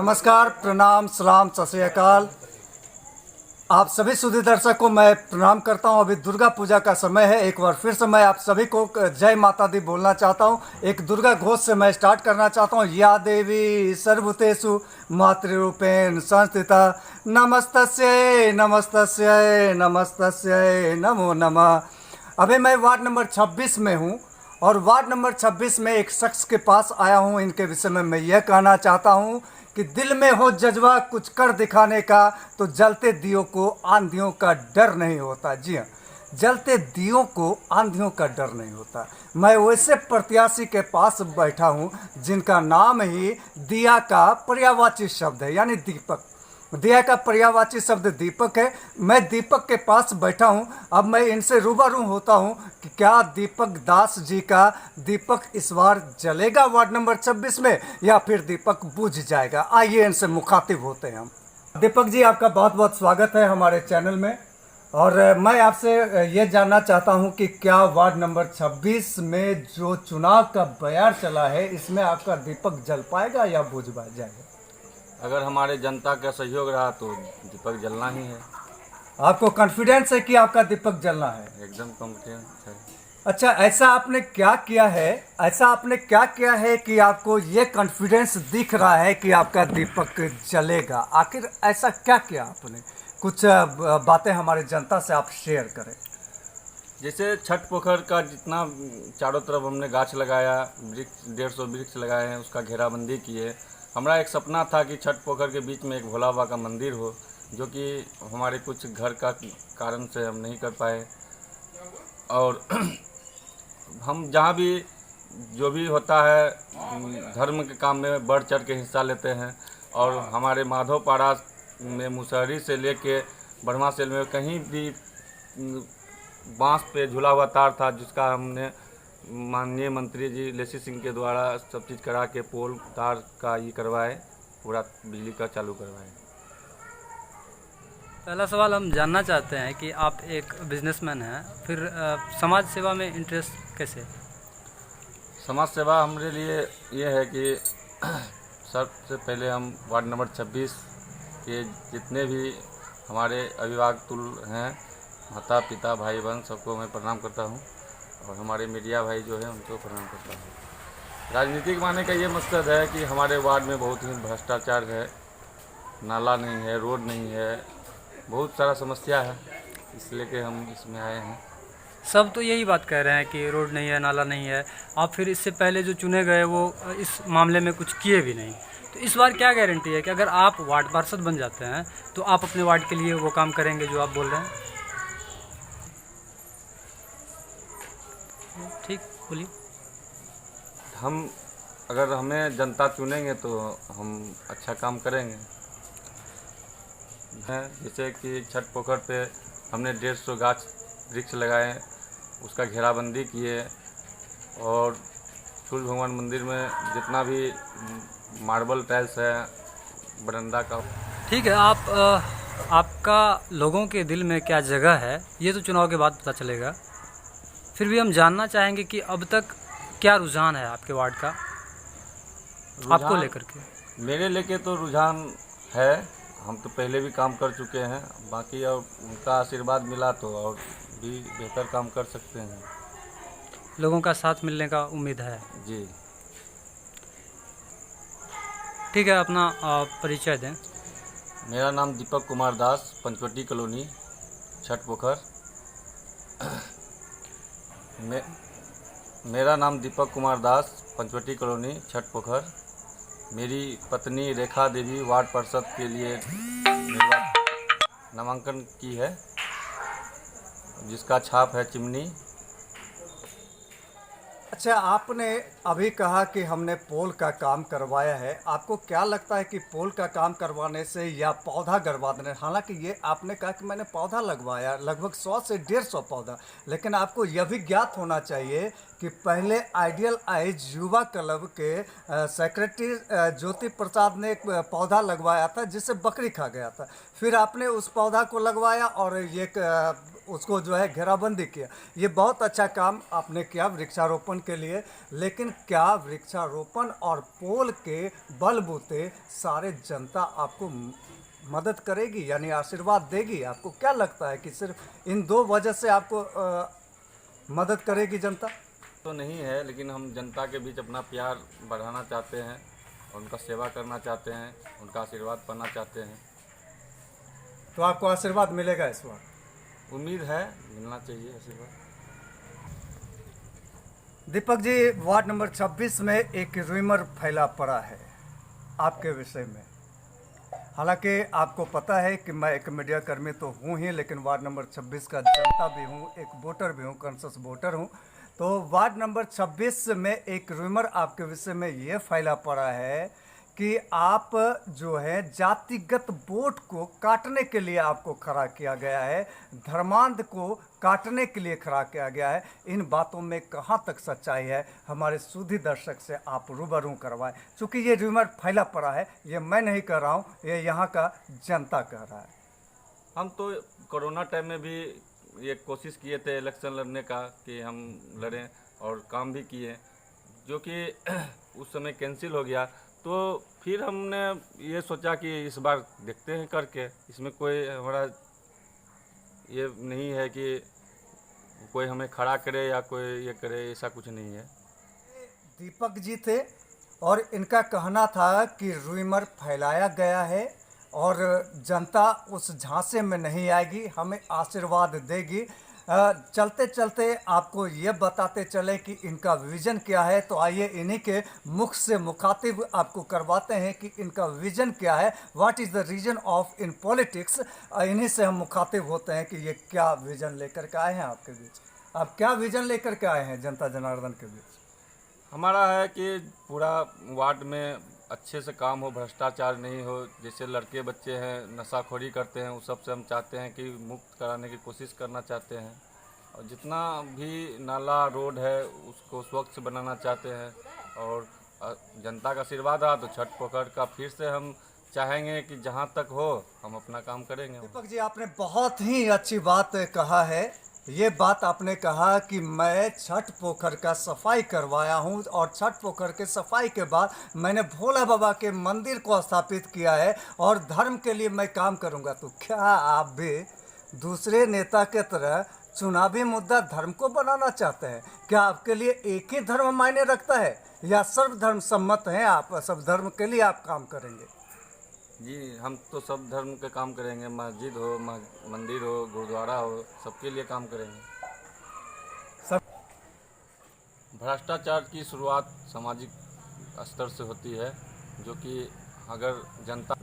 नमस्कार, प्रणाम, सलाम, सत श्री अकाल। आप सभी सुधी दर्शक को मैं प्रणाम करता हूं। अभी दुर्गा पूजा का समय है। एक बार फिर से मैं आप सभी को जय माता दी बोलना चाहता हूं। एक दुर्गा घोष से मैं स्टार्ट करना चाहता हूं। या देवी सर्वभूतेषु मातृरूपेण संस्थिता नमस्तस्यै नमस्तस्यै नमस्तस्यै नमो नमः। अभी मैं वार्ड नंबर 26 में हूं और वार्ड नंबर 26 में एक शख्स के पास आया हूं। इनके विषय में मैं यह कहना चाहता हूं कि दिल में हो जज्बा कुछ कर दिखाने का तो जलते दियों को आंधियों का डर नहीं होता। जी हाँ, जलते दियों को आंधियों का डर नहीं होता। मैं वैसे प्रत्याशी के पास बैठा हूं जिनका नाम ही दिया का पर्यायवाची शब्द है, यानी दीपक। दिया का पर्यायवाची शब्द दीपक है। मैं दीपक के पास बैठा हूं। अब मैं इनसे रूबरू होता हूं कि क्या दीपक दास जी का दीपक इस बार जलेगा वार्ड नंबर 26 में या फिर दीपक बुझ जाएगा। आइए इनसे मुखातिब होते हैं हम। दीपक जी, आपका बहुत बहुत स्वागत है हमारे चैनल में। और मैं आपसे ये जानना चाहता हूं कि क्या वार्ड नंबर 26 में जो चुनाव का बयार चला है इसमें आपका दीपक जल पाएगा या बुझ जाएगा? अगर हमारे जनता का सहयोग रहा तो दीपक जलना ही है। आपको कॉन्फिडेंस है कि आपका दीपक जलना है? एकदम कॉन्फिडेंस है। अच्छा, ऐसा आपने क्या किया है कि आपको ये कॉन्फिडेंस दिख रहा है कि आपका दीपक जलेगा? आखिर ऐसा क्या किया आपने? कुछ बातें हमारे जनता से आप शेयर करें। जैसे छठ पोखर का जितना चारों तरफ हमने गाछ लगाया, वृक्ष 150 वृक्ष लगाए हैं, उसका घेराबंदी किए। हमारा एक सपना था कि छठ पोखर के बीच में एक भोला बाबा का मंदिर हो, जो कि हमारे कुछ घर का कारण से हम नहीं कर पाए। और हम जहाँ भी जो भी होता है धर्म के काम में बढ़ चढ़ के हिस्सा लेते हैं। और हमारे माधोपाड़ा में मुसहरी से लेके बढ़वा सेल में कहीं भी बांस पे झूला हुआ तार था, जिसका हमने माननीय मंत्री जी लेसी सिंह के द्वारा सब चीज़ करा के पोल तार का ये करवाए, पूरा बिजली का चालू करवाए। पहला सवाल हम जानना चाहते हैं कि आप एक बिजनेसमैन हैं, फिर समाज सेवा में इंटरेस्ट कैसे? समाज सेवा हमारे लिए ये है कि सबसे पहले हम वार्ड नंबर 26 के जितने भी हमारे अभिभावक तुल हैं, माता पिता भाई बहन, सबको मैं प्रणाम करता हूँ। और हमारे मीडिया भाई जो है उनको प्रणाम करता हूँ। राजनीतिक माने का ये मकसद है कि हमारे वार्ड में बहुत ही भ्रष्टाचार है, नाला नहीं है, रोड नहीं है, बहुत सारा समस्या है, इसलिए कि हम इसमें आए हैं। सब तो यही बात कह रहे हैं कि रोड नहीं है, नाला नहीं है। आप फिर इससे पहले जो चुने गए वो इस मामले में कुछ किए भी नहीं, तो इस बार क्या गारंटी है कि अगर आप वार्ड पार्षद बन जाते हैं तो आप अपने वार्ड के लिए वो काम करेंगे जो आप बोल रहे हैं? ठीक, बोलिए। हम अगर हमें जनता चुनेंगे तो हम अच्छा काम करेंगे। जैसे कि छठ पोखर पे हमने 150 गाछ वृक्ष लगाए, उसका घेराबंदी किए। और सूर्य भगवान मंदिर में जितना भी मार्बल टाइल्स है बरंदा का। ठीक है, आपका लोगों के दिल में क्या जगह है ये तो चुनाव के बाद पता चलेगा। फिर भी हम जानना चाहेंगे कि अब तक क्या रुझान है आपके वार्ड का, आपको लेकर के? मेरे लेके तो रुझान है, हम तो पहले भी काम कर चुके हैं, बाकी और उनका आशीर्वाद मिला तो और भी बेहतर काम कर सकते हैं। लोगों का साथ मिलने का उम्मीद है जी। ठीक है, अपना परिचय दें। मेरा नाम दीपक कुमार दास, पंचवटी कॉलोनी, छठ पोखर। मेरा नाम दीपक कुमार दास, पंचवटी कॉलोनी, छठ पोखर। मेरी पत्नी रेखा देवी वार्ड पार्षद के लिए नामांकन की है, जिसका छाप है चिमनी। अच्छा, आपने अभी कहा कि हमने पोल का काम करवाया है। आपको क्या लगता है कि पोल का काम करवाने से या पौधा गड़वा देने, हालांकि ये आपने कहा कि मैंने पौधा लगवाया लगभग 100 से 150 पौधा, लेकिन आपको यह भी ज्ञात होना चाहिए कि पहले आइडियल आइज युवा क्लब के सेक्रेटरी ज्योति प्रसाद ने एक पौधा लगवाया था जिससे बकरी खा गया था। फिर आपने उस पौधा को लगवाया और ये उसको जो है घेराबंदी किया। ये बहुत अच्छा काम आपने किया वृक्षारोपण के लिए। लेकिन क्या वृक्षारोपण और पोल के बलबूते सारे जनता आपको मदद करेगी, यानी आशीर्वाद देगी? आपको क्या लगता है कि सिर्फ इन दो वजह से आपको मदद करेगी जनता? तो नहीं है, लेकिन हम जनता के बीच अपना प्यार बढ़ाना चाहते हैं, उनका सेवा करना चाहते हैं, उनका आशीर्वाद पाना चाहते हैं। तो आपको आशीर्वाद मिलेगा इस बार? उम्मीद है मिलना चाहिए आशीर्वाद। दीपक जी, वार्ड नंबर 26 में एक रूमर फैला पड़ा है आपके विषय में। हालांकि आपको पता है कि मैं एक मीडिया कर्मी तो हूँ ही, लेकिन वार्ड नंबर 26 का जनता भी हूँ, एक वोटर भी हूँ, कॉन्शियस वोटर हूँ। तो वार्ड नंबर 26 में एक रूमर आपके विषय में ये फैला पड़ा है कि आप जो है जातिगत वोट को काटने के लिए आपको खड़ा किया गया है, धर्मांध को काटने के लिए खड़ा किया गया है। इन बातों में कहाँ तक सच्चाई है, हमारे सुधी दर्शक से आप रूबरू करवाएं। चूँकि ये रूमर फैला पड़ा है, ये मैं नहीं कह रहा हूँ, ये यहाँ का जनता कह रहा है। हम तो कोरोना टाइम में भी ये कोशिश किए थे इलेक्शन लड़ने का कि हम लड़ें, और काम भी किए, जो कि उस समय कैंसिल हो गया। तो फिर हमने ये सोचा कि इस बार देखते हैं करके, इसमें कोई हमारा ये नहीं है कि कोई हमें खड़ा करे या कोई ये करे, ऐसा कुछ नहीं है। दीपक जी थे और इनका कहना था कि रूमर फैलाया गया है और जनता उस झांसे में नहीं आएगी, हमें आशीर्वाद देगी। चलते चलते आपको ये बताते चले कि इनका विज़न क्या है। तो आइए इन्हीं के मुख से मुखातिब आपको करवाते हैं कि इनका विज़न क्या है, what is the reason of in politics. इन्हीं से हम मुखातिब होते हैं कि ये क्या विज़न लेकर के आए हैं आपके बीच। आप क्या विज़न लेकर के आए हैं जनता जनार्दन के बीच? हमारा है कि पूरा वार्ड में अच्छे से काम हो, भ्रष्टाचार नहीं हो। जैसे लड़के बच्चे हैं नशाखोरी करते हैं, उस सब से हम चाहते हैं कि मुक्त कराने की कोशिश करना चाहते हैं। और जितना भी नाला रोड है उसको स्वच्छ बनाना चाहते हैं। और जनता का आशीर्वाद रहा तो छठ पोखर का फिर से हम चाहेंगे कि जहाँ तक हो हम अपना काम करेंगे। दीपक जी, आपने बहुत ही अच्छी बात कहा है। ये बात आपने कहा कि मैं छठ पोखर का सफाई करवाया हूँ और छठ पोखर के सफाई के बाद मैंने भोला बाबा के मंदिर को स्थापित किया है और धर्म के लिए मैं काम करूँगा। तो क्या आप भी दूसरे नेता के तरह चुनावी मुद्दा धर्म को बनाना चाहते हैं? क्या आपके लिए एक ही धर्म मायने रखता है या सर्वधर्म सम्मत हैं आप, सब धर्म के लिए आप काम करेंगे? जी, हम तो सब धर्म के काम करेंगे, मस्जिद हो, मंदिर हो, गुरुद्वारा हो, सबके लिए काम करेंगे। सब भ्रष्टाचार की शुरुआत सामाजिक स्तर से होती है, जो कि अगर जनता,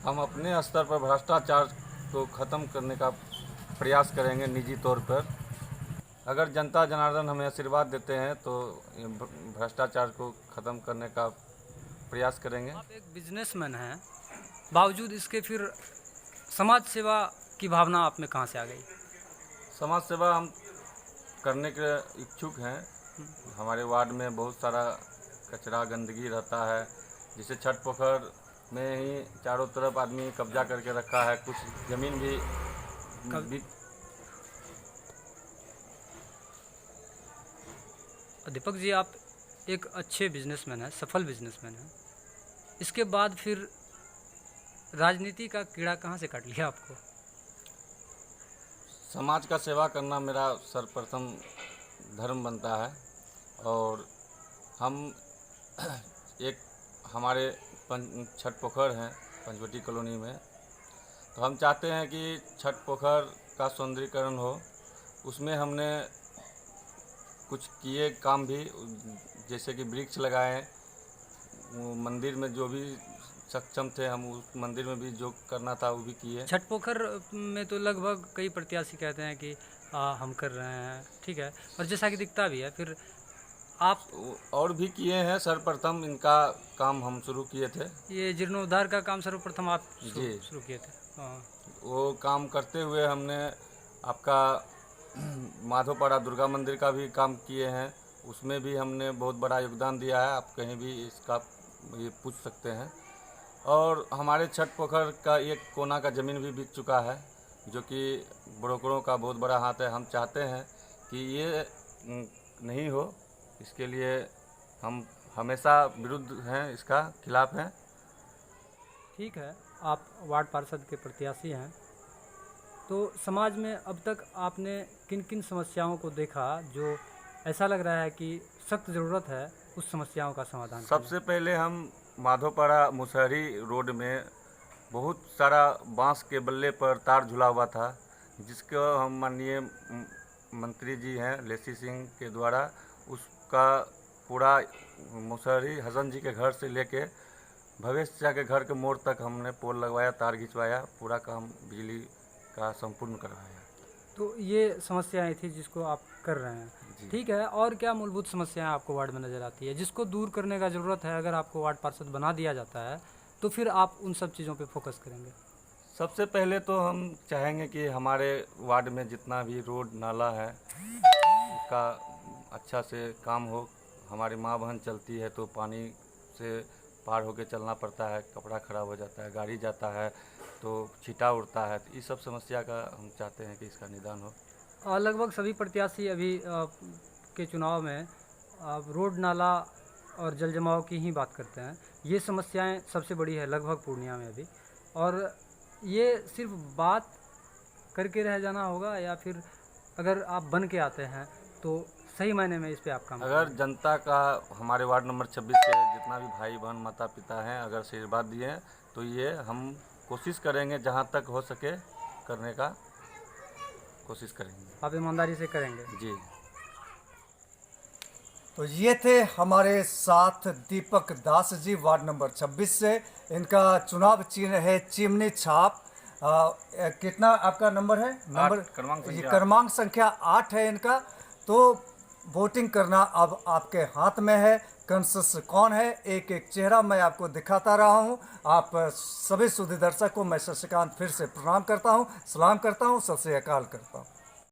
हम अपने स्तर पर भ्रष्टाचार को ख़त्म करने का प्रयास करेंगे निजी तौर पर। अगर जनता जनार्दन हमें आशीर्वाद देते हैं तो भ्रष्टाचार को ख़त्म करने का प्रयास करेंगे। आप एक बिजनेसमैन हैं, बावजूद इसके फिर समाज सेवा की भावना आप में कहाँ से आ गई? समाज सेवा हम करने के इच्छुक हैं। हमारे वार्ड में बहुत सारा कचरा गंदगी रहता है, जिसे छठ पोखर में ही चारों तरफ आदमी कब्जा करके रखा है, कुछ ज़मीन भी दीपक जी, आप एक अच्छे बिजनेसमैन हैं, सफल बिजनेसमैन हैं, इसके बाद फिर राजनीति का कीड़ा कहाँ से काट लिया आपको? समाज का सेवा करना मेरा सर्वप्रथम धर्म बनता है। और हम एक हमारे छठ पोखर हैं पंचवटी कॉलोनी में, तो हम चाहते हैं कि छठ पोखर का सौंदर्यीकरण हो। उसमें हमने कुछ किए काम भी, जैसे कि वृक्ष लगाए, मंदिर में जो भी सक्षम थे हम उस मंदिर में भी जो करना था वो भी किए। छठ पोखर में तो लगभग कई प्रत्याशी कहते हैं कि हम कर रहे हैं, ठीक है, और जैसा कि दिखता भी है, फिर आप और भी किए हैं। सर्वप्रथम इनका काम हम शुरू किए थे, ये जीर्णोद्धार का काम सर्वप्रथम आप जी शुरू किए थे। हाँ, वो काम करते हुए हमने आपका माधोपाड़ा दुर्गा मंदिर का भी काम किए हैं, उसमें भी हमने बहुत बड़ा योगदान दिया है। आप कहीं भी इसका ये पूछ सकते हैं। और हमारे छठ पोखर का एक कोना का ज़मीन भी बिक चुका है, जो कि ब्रोकरों का बहुत बड़ा हाथ है। हम चाहते हैं कि ये नहीं हो, इसके लिए हम हमेशा विरुद्ध हैं, इसका खिलाफ हैं। ठीक है, आप वार्ड पार्षद के प्रत्याशी हैं, तो समाज में अब तक आपने किन किन समस्याओं को देखा जो ऐसा लग रहा है कि सख्त ज़रूरत है उस समस्याओं का समाधान करने? सबसे पहले हम माधोपाड़ा मुसहरी रोड में बहुत सारा बांस के बल्ले पर तार झुला हुआ था, जिसको हम माननीय मंत्री जी हैं लेसी सिंह के द्वारा उसका पूरा मुसहरी हसन जी के घर से लेके भवेश चाचा के घर के मोड़ तक हमने पोल लगवाया, तार खिंचवाया, पूरा काम बिजली का संपूर्ण करवाया। तो ये समस्याएं थी जिसको आप कर रहे हैं। ठीक है, और क्या मूलभूत समस्याएं आपको वार्ड में नज़र आती है जिसको दूर करने का ज़रूरत है? अगर आपको वार्ड पार्षद बना दिया जाता है तो फिर आप उन सब चीज़ों पे फोकस करेंगे? सबसे पहले तो हम चाहेंगे कि हमारे वार्ड में जितना भी रोड नाला है उसका अच्छा से काम हो। हमारी माँ बहन चलती है तो पानी से पार होके चलना पड़ता है, कपड़ा खराब हो जाता है, गाड़ी जाता है तो छींटा उड़ता है। तो इस सब समस्या का हम चाहते हैं कि इसका निदान हो। लगभग सभी प्रत्याशी अभी के चुनाव में रोड नाला और जल जमाव की ही बात करते हैं। ये समस्याएं सबसे बड़ी है लगभग पूर्णिया में अभी, और ये सिर्फ बात करके रह जाना होगा या फिर अगर आप बन के आते हैं तो सही मायने में इस पे आप काम अगर जनता का हमारे वार्ड नंबर 26 के जितना भी भाई बहन माता पिता हैं अगर आशीर्वाद दिए हैं तो ये हम कोशिश करेंगे जहाँ तक हो सके करने का कोशिश करेंगे। आप ईमानदारी से करेंगे? जी। तो ये थे हमारे साथ दीपक दास जी वार्ड नंबर 26 से। इनका चुनाव चिन्ह है चिमनी छाप। कितना आपका नंबर है? नंबर क्रमांक संख्या 8 है इनका। तो वोटिंग करना अब आपके हाथ में है। कंसेस कौन है, एक एक चेहरा मैं आपको दिखाता रहा हूं। आप सभी सुधी दर्शक को मैं शशिकांत फिर से प्रणाम करता हूं, सलाम करता हूं, सत श्री अकाल करता हूं।